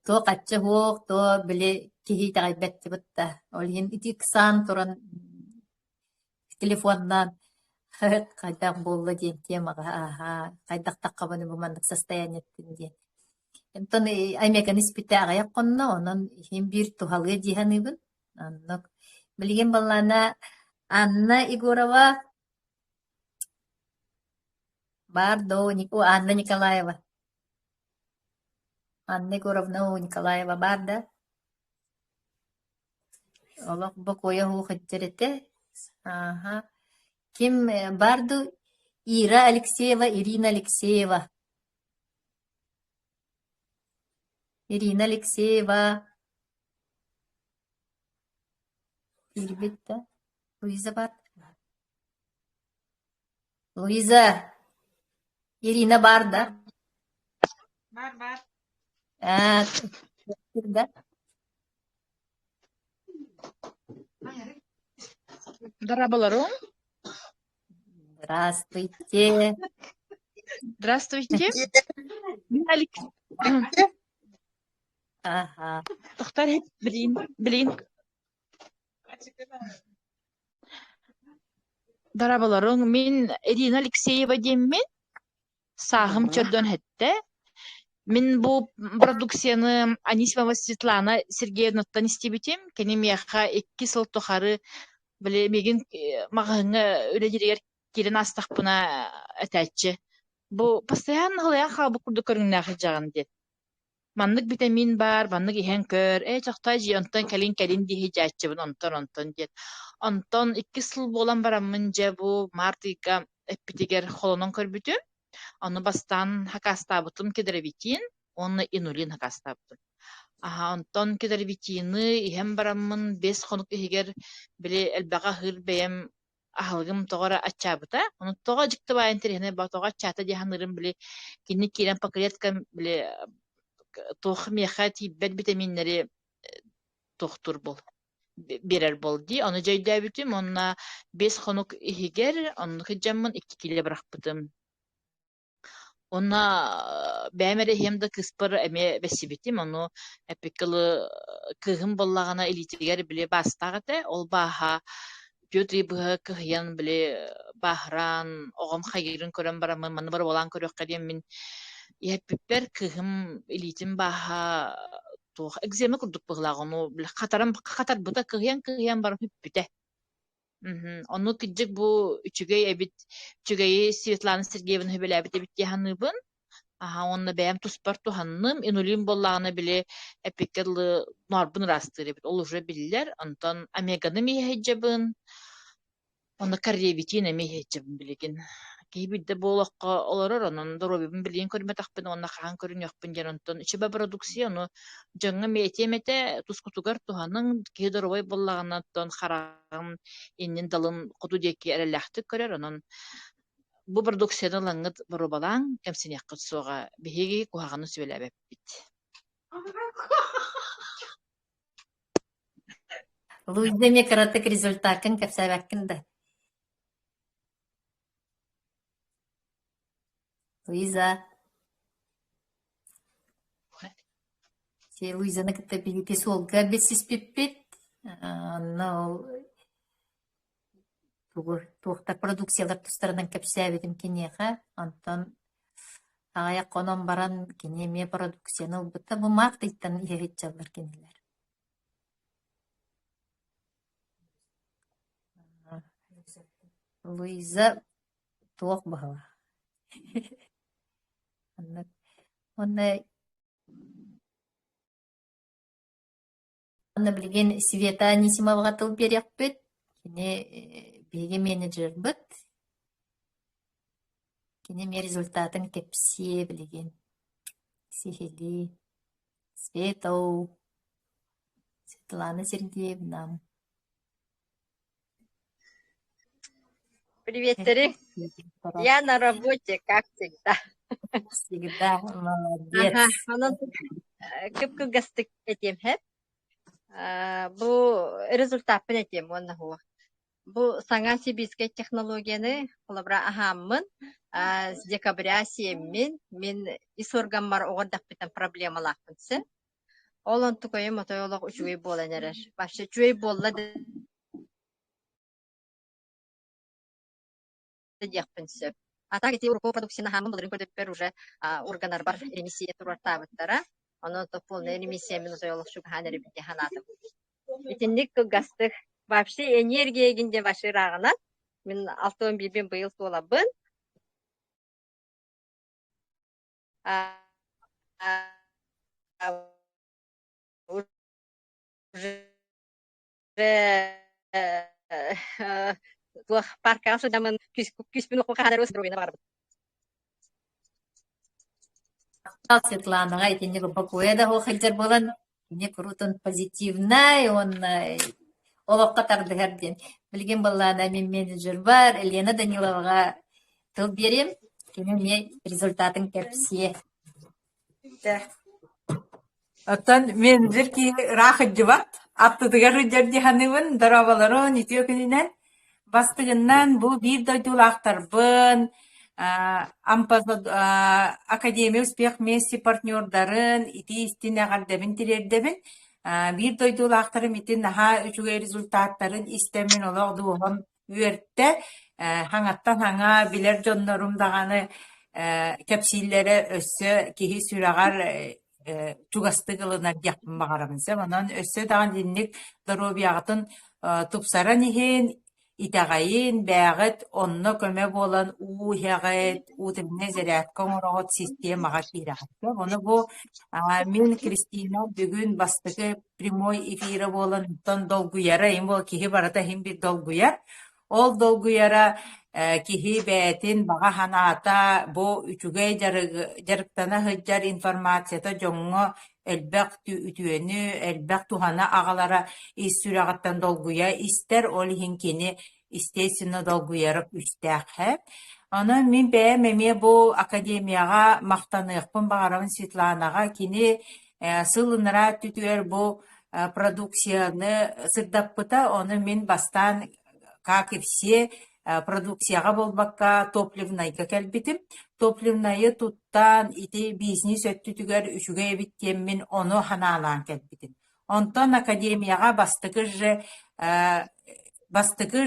то каччы хуок то биле кихи тагайбәтти бытта. Олин итиксан туран телефоннан кайдак болла диен темага кайдак таккабаны бумандык состояниеттин диен. Энтон аймекан испите агаяк конно онон хим бир тухалга диханыбын. Аннок билген баллана Анна Егорова Бардо Анна Николаева. Анна Егоровна Николаева барда. Олох бакоя ху хаттерете. Ага. Ким барду? Ирина Алексеева. Ирина Алексеева. Ирбетта. Луиза бар. Луиза. Ирина бар да? Бар. Да. Дарабаларым. Здравствуйте. Здравствуйте. Ага. Тохтар блин. Дарабаларым, мен Ирина Алексеева деммен. Сағым чөрдөн хетте. Мен бу продукцияны Анисимова Светлана Сергеевнаттан истебитем. Кенемияха 2 сыл тухары биле меген магыңа өледирер кирен астакпына этәчче. Бу постоянно хылая хабы курду көрүннә хыжаган дет. Маннык витамин бар, маннык иһен көр. Чакта жыйынтан калин дихи жачыбын онтон дет. Онтон 2 сыл болан барамын же бу мартыга эпитигер холонон көрбүтүм. Onu bastan hakastабытым кедеревитин, onu inulin hakastабытым. Онтон кедербитины иһэн бараммын 5 хонук иһигер били элбэҕэ ыһыр бэйэм аһылгым тоҕора аччаабыта. Онуттоҕо дьиктыбаайын тириһини тоҕо аччаата диэханырым били кинник киирэн пакылеткам били туох миэхэ тииббэт витаминнери тухтур бол берер болди. Оны жайдаабытым, онна 5 хонук иһигер, онну хыджаммын 2 киле барахпытым. Онна бәмере хемда кыспыр эме бесибитим, ону эпикылы кыгым боллагана илитигер биле бастагыта, ол баха Пётри быһа кыһыян биле бахран, огом хайырын көрөн барамын, маны бар болан көрөк кадем мин яппер кыгым илитим баха туох экземе курдук быглагыну биле катар бута кыһыян бар хүппүтэ. Ону киджик бу үчүгэй Светлана Сергеевна хөбеләбит эбит яһаныбын. Онна бәм туспар туханным, инулин боллагына биле эпикерлы нарбын растыр эбит. Ол уже биллер, антон омеганы мейхеджабын, онна карьевитин мейхеджабын билеген. Кейбидде болохка олорор, онон доробибин билген көрмөтакпын, онна хаан көрүн яқпын жер, антон ичеба продукция, ону жаңы мейтемете тускутугар туханын кей доробой боллагына тон харагын иннин далын куту деки эреләхті көрөр, онон бу продукцияны лаңыт боробалаң кемсинеккыт суға биһиги кухаганы сөйләбеппит. Луиза мне каратык результатын кепсәбәккин да. Луиза. Луизаны кітті біліпес олға бетсіз пеппет. Туохтар продукциялар тустарынан кепсәбетім кенеға. Антон ағая қонон баран кенеме продукцияны ұлбытта. Бұл мақтайттан иғет жалар кенелер. Луиза туох бағыла. Онна білген Света Анисимовға тыл берек бет. Кене беге менеджер бит. Кене ме результатын кепсе білген. Сехели. Светау. Светлана Сергеевна. Приветери. Я на работе, как всегда. Всегда молодец. Онон кып гастык этем хеп. Бу результат этем онна хуа. Бу саңа сибиске технологияны кулабра ахаммын. С декабря 7 мен исорганмар оғырдақ бітін проблемалақпынсы. Олон тұқойы мотойолық үчуей болан әрер. Башы чуей болла дияқпынсы. Ата кетей урко продукцияны хамын бұлырын көрдөппер уже органар бар ремиссия турвартабыттара. Onun da полная ремиссия мен мотойолық шугахан әребінде ханатым. Итинник гастық вообще энергия гинде башы рағынан. Мен 6-11 быйыл солабын. Парка ашыдамын күспін оқу қадар өсіп ұройны барбын. Светланаға итенеге бакуэда хоқылдер болан, не крутон позитивнай, он олаққа тардығарден. Білген болана мен менеджер бар, Елена Даниловға тыл берем, кене мен результатын кәпсие. Оттан менеджер ки рахат жыбат, аптыдыгар үдерді ханывын, дарабаларын итио күнінен, бастығынан бұл бір дойдулақтар бын, Академия успех вместе партнердарын ити истин ағардабын тирердебін бір дойдулақтарым ити наха үчуге результаттарын истемін олақ дуғын үйертті хаңаттан хаңа білер жоннорум дағаны кәпсиллері өссі кехи сүрағар чугасты қылына яқпын бағарамызы. Онан өссі даған динник дорубияғытын тупсаран ехен итағайын, бәғіт, онны көмі болан уғағайт, ұтымне зәрәткі орағыт системаға ширағытты. Оны бұл мен Кристина бүгін бастығы прямой эфирі болан ұттан долгуяра, ең бол кеге барата хем бір долгуяр. Ол долгуяра кеге бәйтін баға ханата бұл үчігей жарықтана ғыджар информацията жоңғы элбэх ütüөнü, элбэх тухана аҕалара ис-сүрэҕаттан долгуя, истер ол иһин естественно долгуярык үстээхэ. Онон мин бэм эмиэ бу академияға мактаныахпын баҕарабын Светланаға кини сылынара түтүөр бу продукцияны сырдаппыта, оны мен бастан, как и все, продукцияға болбакка топливнайга кэлбитим. Топливнайы туттан ити бизнес өттүтүгөр үчүгө эбиттен мен ону ханаалаан кэлбитим. Онтон академияға бастыкы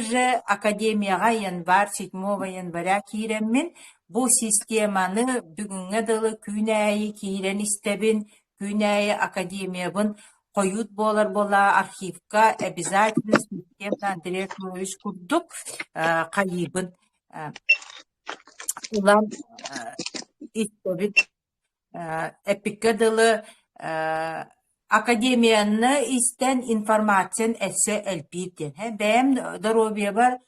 же академияға январь 7 января киирэммин бу системаны бүгүнгө дылы күнээйи киирен истебин, күнээйи академиябын коют бола архивка обязательно системно Андрей Архипович курдук кайыбын улам истебин эпикке дылы академияны истен информациyan эссе элпиттен. Бэм здоровье бар,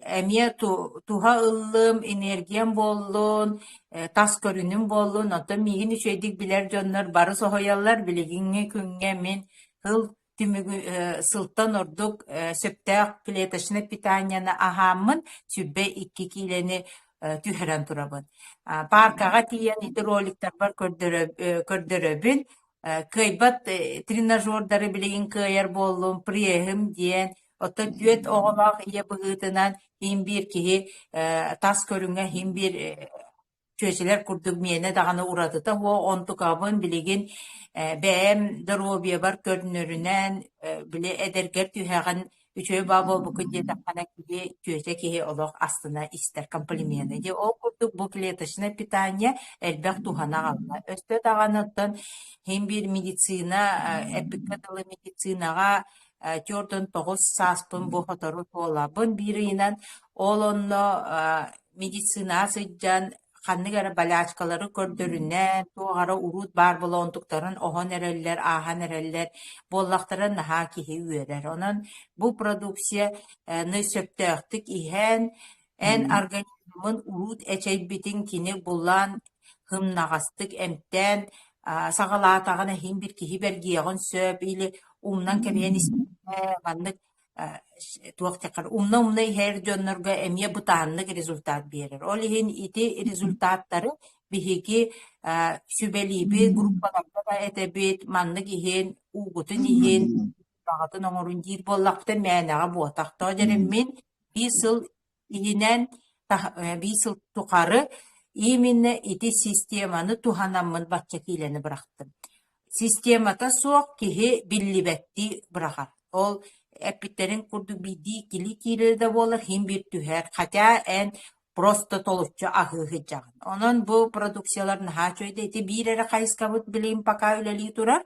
эмие туха ыллым, энергиям боллун, тас көрүнүм боллун, ото мигин үчөйдик билер жоннор бары сохояллар, билигинге күнгө мен хыл түмүгү сылтан ордук сөптөк клеточный питанияны ахаммын, сүббе 2 килени түхерен турабын. Паркага тиен ити роликтар бар көрдөрөбүн, кайбат тренажердары билеген кайар боллум, приехим диен, ото дүет оғалақ ие бұғытынан хим бир кихи тас көрүнгө хим бир чөселер курдук мені дағаны уратыта, онту кабын билеген бәм дробия бар көрінөрінен біле эдергер түйәғын үчөй бабы бүкін де таққана кихи чөсе кихи олық астына истер комплименты. Де ол курдук бұл клеточное питание әлбәқ тухана қалма. Өсті дағаныттан хем бир медицина, эпикадалы медицинаға тёрдон 9 саспын бұ хотору толабын биринен ол онно медицина сыджан ханныгара балячкалары көрдөрүнен туғара урут бар болонтуктарын охон эреллер, ахан эреллер боллақтарын наха кихи үерер. Онан бу продукция сөптөктүк иһэн эн организмын урут эчейбитин кини булан хымнагастык эмтен сагалаатагана хим бир кихи бергиягын сөп или умнан кебиен маннык туактакар умна хер жоннорга эмие бутааннык результат берер. Ол ихин ити результаттары биһиги сүбелиби группаларда да этебит маннык ихин угутун ихин багатын оңорун дир боллакта мәнага буатакта жереммин бисыл ихинен бисыл тукары именно ити системаны туханаммын батча килени бырактым. Системата соқ кихи биллибетти бырахар. Ол эпиттерин курду биди кили кирилде болар хим бир түһэр, хотя эн просто толуччу ахыхы жагын. Онон бу продукциялар наха чөйде ити бирере кайыскабыт билим пока үлели турар.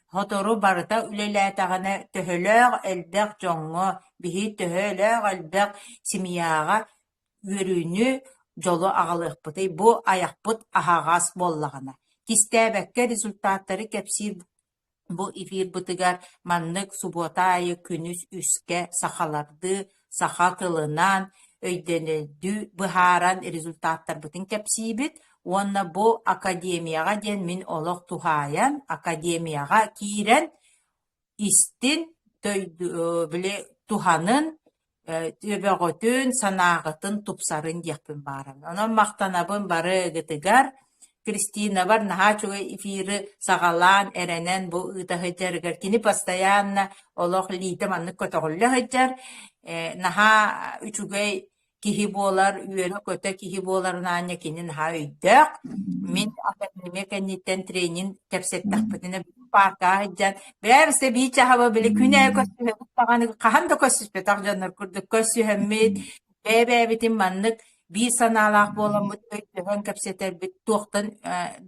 Хотору барыта үлелетаганы төһөлөг элбек жоңго, бихи төһөлөг элбек семьяга үрүнү жолу агалыхпыты бу аяқпыт ахагас боллагана. Кистебекке результаттары кепсир бу эфир бытыгар маннык субботайы күнүс үске сахаларды, саха тылынан өйденедү быхаран результаттар бытын кепсибит. Онна бу академияга ден мин олох тухаян академияга кирен истин биле туханын төбөгөтүн санаагытын тупсарын дияппын барын. Онон мактанабын бары гытыгар Кристина бар наха чуга эфиры сагалан эренен бу ыта хыжаргар кини постоянно олох лита маннык көтөгүллө хыжар наха үчүгэй кихи болар үөрө көтө кихи боларын аня кини наха өйдөк мен академия кенниттен тренинг кепсеттакпытына парка хыжар бээрсе бича хаба биле күнэ көсү таганы каханда көсүспе тагжанар курдук көсү хэммит бебебитин маннык bir sanalak bolamut ötüğün kapseter bit tuğtan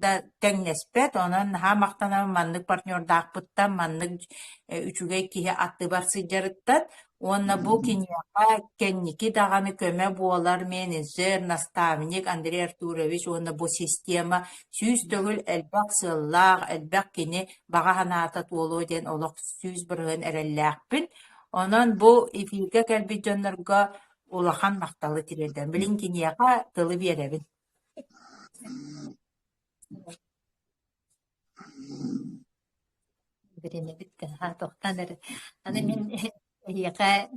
da tengnespet onun ha maktana manlık partnör dağpıttan manlık üçüge kihe attı bar sıcarıttan onna bu kinyaka kenniki dağanı köme boğalar menajer nastavnik Andrei Arturovich onna bu sistema süz tögül elbak sığıllaq elbak kini bağa hanatat olu den olaq süz bırığın erellaqpin onun bu ifirge kelbi jönlerga улахан макталы тирелден билин кинияка тылы беребин. берене битте. Тохтан эре. Аны мен яка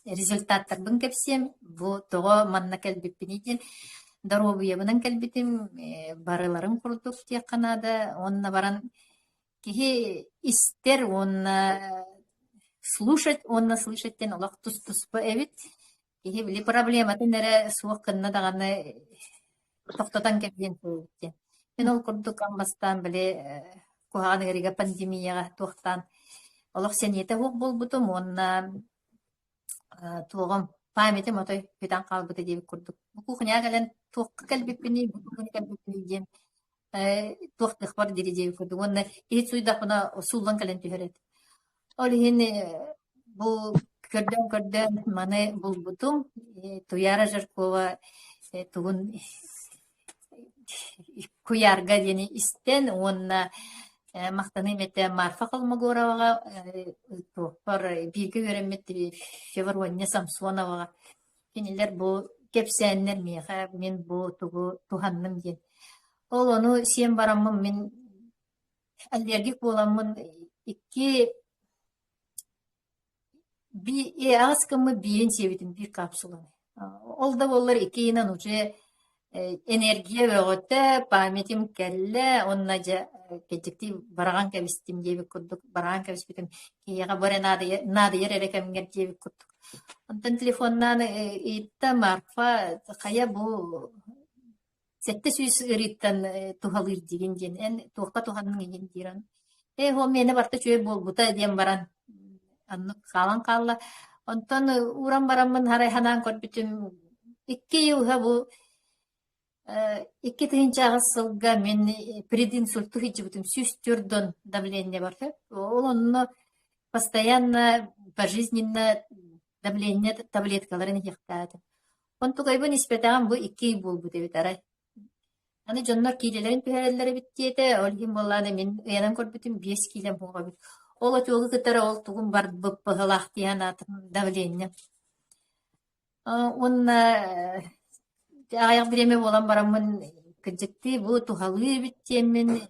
результаттар кепсем, бу того манна келбиппинидин здоровье бынан келбитим барыларын курдук тия канада, онна баран кихи истер, онна слушать, онна слышаттен олақ тус-туспа эбит. Кихи били проблема тенере суық кынна дағаны тоқтатан кепген сөйттен. Мен ол курдук амбастан біле кухаған эриге пандемияға тоқтан. Олақ сенете хоқ болбутум, онна туғым памятим отой бүтән қалбыты деп курдук. Бу кухня гален туққа кәлбиппини, бу кухня кәлбиппини ден туқтық бар дере деп курдук. Онна кихи суйдақ бұна сулдан кәлен түйерет. Ол хин бу көрдөн маны булбутум туяра жаркова тугун куярга дени истен онна мактаны мете марфа калмагоровага топар биге веремет февроння самсоновага кинилер бу кепсеннер меха мен бу тугу туханным ден. Ол ону сен бараммын мен аллергик боламмын икки аскамы биен себетим bir капсуланы. Ол да болар икейнен уже энергия бөгөтө, памятим келле, онна же кечекти бараган кебистим деп курдук, бараган кебистим кияга бара нады ерекемгер деп курдук. Онтан телефоннан итта марфа кая бу сетте сүйс ыриттан тухалыр деген ден, эн тухка туханын деген диран. Хо мени барта чөй болбута дем баран. Анны калан калла. Онтон уран барамын харай ханан көрбүтүм. 2 йылга бу 2000 сылга мен прединсульту хичибутум сүстөрдөн давление бар. Ол онно постоянно пожизненно давление таблеткаларын яктады. Онтугайбы ниспетаган бу 2 болбу деп арай. Аны жоннор килелерин пехерелери биттиете, ол ким болланы мен янан көрбүтүм 5 килем болга бит. Ол отугы кытары ол тугун бар быппыгылах тияна давление. Онна аяк биреме болан барамын кыжыкты бу тухалы биттемен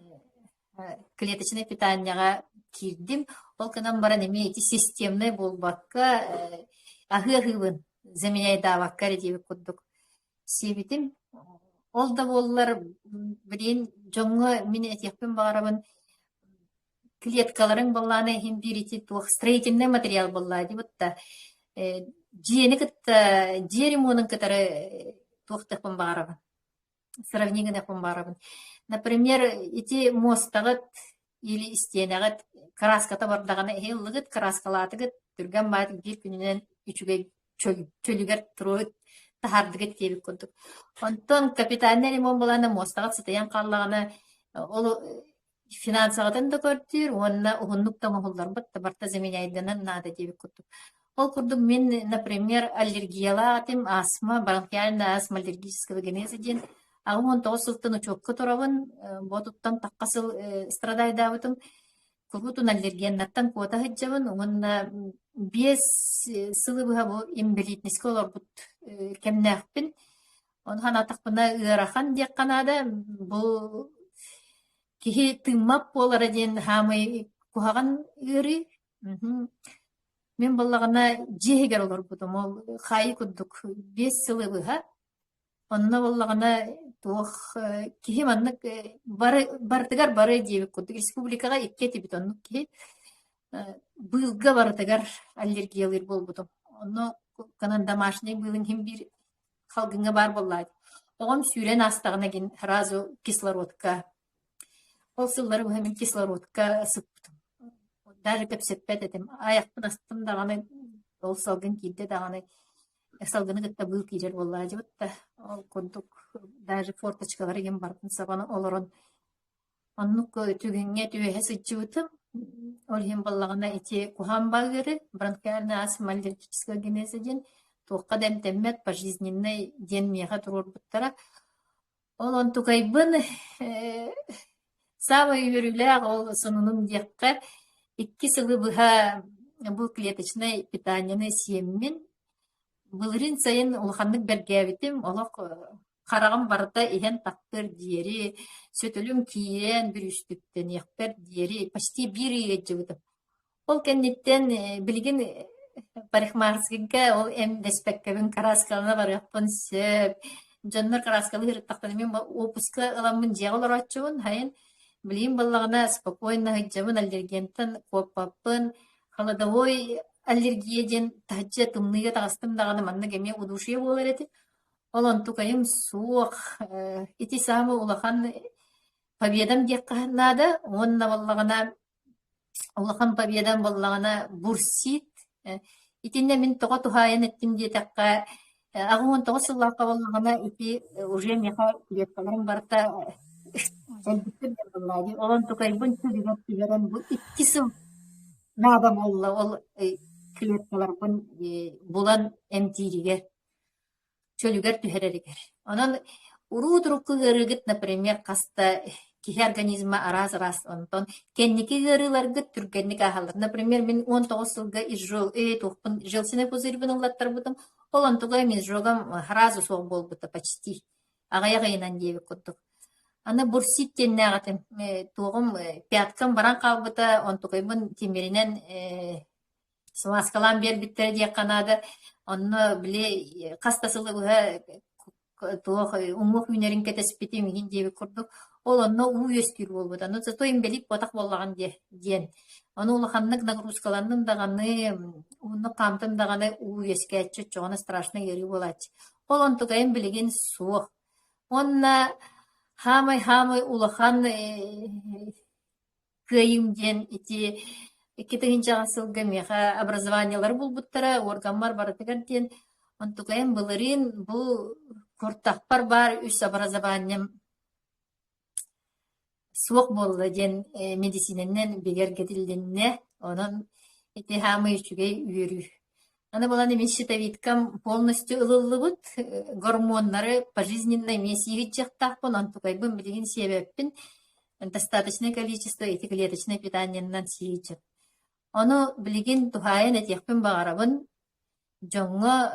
клеточное питанияга кирдим. Ол кынан баран эме эти системный болбакка ахы-ахыбын заменяй даваккар деп курдук. Себитим ол да боллар билин жоңго мен этекпен барабын клеткаларын болланы хим бирити тух строительный материал боллады бутта жиени кытта жеримонун кытары тухтакпын барабын сравнениякпын барабын. Например, эти мостагыт или стенагыт краската бардаганы хеллыгыт краскалатыгыт түргөн баат бир күнүнөн үчүгө чөлүгөр туруп тахардыгыт деп көрдүк. Онтон капитальный ремонт боланы мостагыт сытаян каллаганы ол финансагатын да көрдүр, онна угуннуктан оголлар бытта барта заменяйдынан нада деп көрдүк. Ол курдук мен, например, аллергиялатым, астма, бронхиальная астма, аллергического генеза ден. А он то сылтын учокка турабын, ботуттан таккасыл страдайдабытым. Кургутун аллергияннаттан кота хыджабын, онна без сылыбыга бу имбелитнески олар бут кемнәхпин. Онхан атакпына ыарахан дек канада, бу кихи тыммап болара ден хамы кухаган ыары. Мен боллагана жегер олар бутум, ол хай куддук без сылыбыга. Онна боллагана туох кихи маннык бартыгар бары деп куддук. Республикага икке тибит оннук кихи быылга бартыгар аллергиялыр болбутум. Онно канан домашний быылын хим бир халгынга бар боллайды. Оғым сүйрен астағына ген разу кислородка. Ол сыллары бұхамин кислородка сыптым. Даже көпсетпет етім. Аяқпын астым дағаны ол салгын кейді дағаны салгыны кітті бұл кейдер боллайды. Ол көндік даже форточкалары ген бардың сабаны олырын. Оннук түгінге түйе сычы бұтым. Ол хем боллағына ете кухан бағыры. Бронхиальный астма аллергического генеза ден. Туққа дәмтәммәт пожизненный ден меха тұрор бұттара. Ол он тұқайбын самый үйіріләғ ол сынының деққа 2 сылы бұға бұл клеточный питанияны семмен бұлырын сайын ұлғанлық бәргәвітім олық қарағым барда иһен тақпыр диери, сөтөлүм киен бір үстүктен яқпер диери, почти бір үйе жыбытым. Ол кенниттен билигин парикмахерскийге ол эм деспеккебин краскалана барыппын сөп. Жоннор краскалы хырыттактан мен опуска ыламмын жеголор атчыбын, хайын билим баллагана спокойно хыджабын аллергентен коппаппын. Холодовой аллергияден тахджа тымныга тагыстым даганы манна кеме удушия болар эти. Олон тукайым суох ити самы улахан победам декканада, онна баллагана улахан победам баллагана бурсит. Итинне мен тога тухайын эттим диетакка агуун тога сыллакка баллагана ити уже меха клеткаларым барта элбиттер баллаги. Олон тукайбын түлүгөт тигерен бу иккисим нада болла ол клеткаларбын булан эмтиригер чөлүгер түһереригер. Онон уруу-турукку гырыгыт, например, каста кихи организма арас-арас онтон кенники гырыларгыт түргенник ахалар. Например, мен 19 сылга изжол тухпын жылсыны пузырбын улаттар бутым. Олон тугай мен жогам харазы соқ болбута почти. Агая-гайынан деби куттук. Аны бурсит теннагатым тугум пяткам баран калбыта, он тугайбын темеринен смаскалан бербиттер дия канада. Онно биле кастасылы буга туох умук үнерин кетеспити мигин деби курдук. Ол онно уюстүр болбута. Но зато им белик потак боллаган диен. Ону улаханнык нагрузкаланным даганы, уну камтым даганы уюскетчү чоғана страшно ери болачы. Ол он тугайым билеген суох. Онна хамай улахан кыйым ден ити китегинче асылга меха образованиялар булбуттара, органмар баратыгар ден. Он тугайым былырин бу куртақпар бар үс образованиям суох болла ден медициненен бегергетилденне, онон ити хамай үчүгей үйөрү. Аны болан мен щитовидкам полностью ылылыбыт, гормоннары пожизненной месиги жактакпын, антукайбын билеген себеппин достаточное количество эти клеточное питаниянан сиичет. Ону билеген тухайын этекпин багарабын, жоңго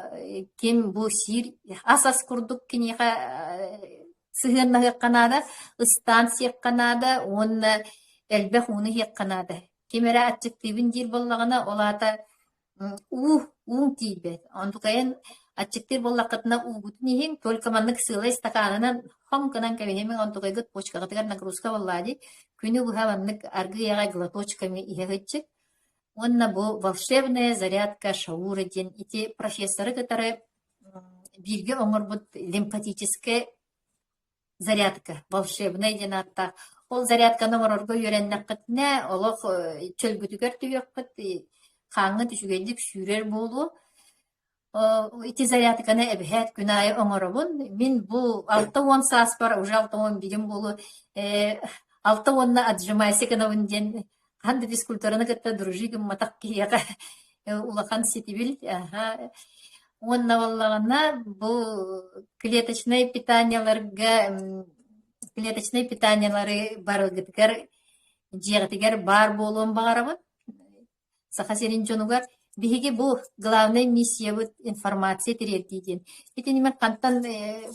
кем бу сир асас курдук кинеха сыгырна хекканада, станция хекканада, онна элбэх уны хекканада. Кемере атчыктыбын дир боллагана олата уң тибет. Андукайын атчыктыр боллакытына угутун иһин, только маннык сылай стаканынан хомкынан кабихемен андукайгыт почкагатыгар нагрузка боллади. Күнү буха маннык аргы яга глоточками иһэгытчык. Онна бу волшебная зарядка шаура ден. Ити профессоры кытары бирге оңорбут лимфатическая зарядка, волшебная ден атта. Ол зарядканы орорго үйреннаккытне, олох чөлбүтүгер түгөккыт, хаңы түшүгендик сүүрер болу. Ити зарядканы эбэхет күнайы оңоробун. Мен бу 6-10 саас бар, уже 6-10 билим болу. 6-10-на отжимайся кынабын ден. Ханды физкультураны кытта дружигым матак кияка улахан сетибил. Онна валлагана бу клеточные питаниялары барылгытыгар жиэгатыгар бар болуун багарабын. Сахасерин жонугар биһиги бу главная миссия бут информация тирертиден. Итини мен кантан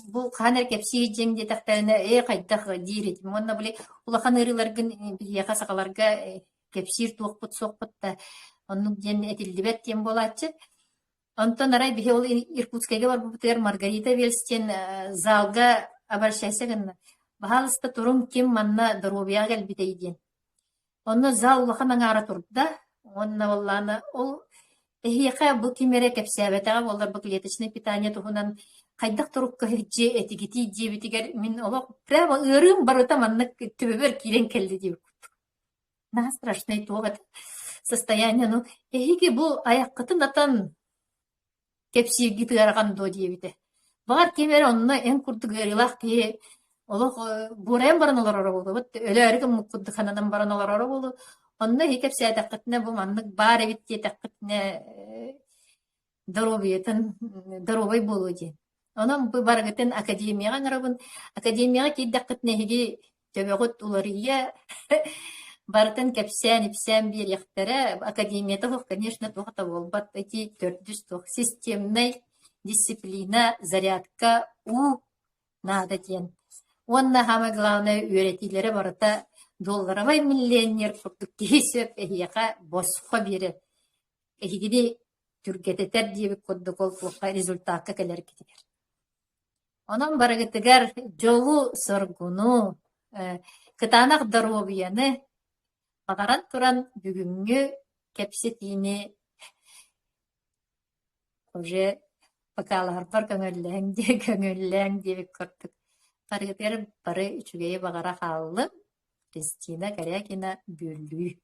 бу ханер кепси жеңде тактарына кайдах дирет. Монна биле улахан ырыларгын бияка сакаларга кепсир туокпут сокпутта оннук ден этилдибет тем болачы. Антон арай биһи ол Иркутскайга бар бутер Маргарита Вельстен залга обращайся гынна. Бахалыста турум ким манна здоровья гэлбитейден. Онно зал улахан аңара турда. Онна валлана ол эхиэхэ бу кимере кепсэбэтага боллар бу клеточный питание тухунан хайдах турукка хирджи этигити диебитигер мин олох прямо ырым барыта маннык түбөбөр кирен келди дип. На страшный тугат состояние, ну эхиги бу аяққытын атан кепсиги тыгарган до диебите. Бар кимере онно эн курдук ырылах ки олох бурайын бараналар болду. Вот өлөрүгө муккудду ханадан бараналар болду. Онна хикеп сәдәкътне бу маннык бар бит тәкътне здоровый болу ди. Онан бу баргытын академияга нарабын. Академияга киддәкътне хиги төбөгөт уларыя бартын кепсән бир яктара академияда, конечно, тохта болбат эти 400 системный дисциплина, зарядка, надо тен. Онна самое главное үйретилері барыта долларовай миллионер курдук кейсеп эхияка босқа бере. Эхигиди түргететер дейбік курдук ол результатка келер кетигер. Онан барыгытыгар жолу соргуну кытанак здоровьяны багаран туран бүгүнгү кепсетини уже покалар бар көңөлләң деп көрдүк. Барыгытыгар бары үчүгей багара халлы Кристина Корякина бүлүү.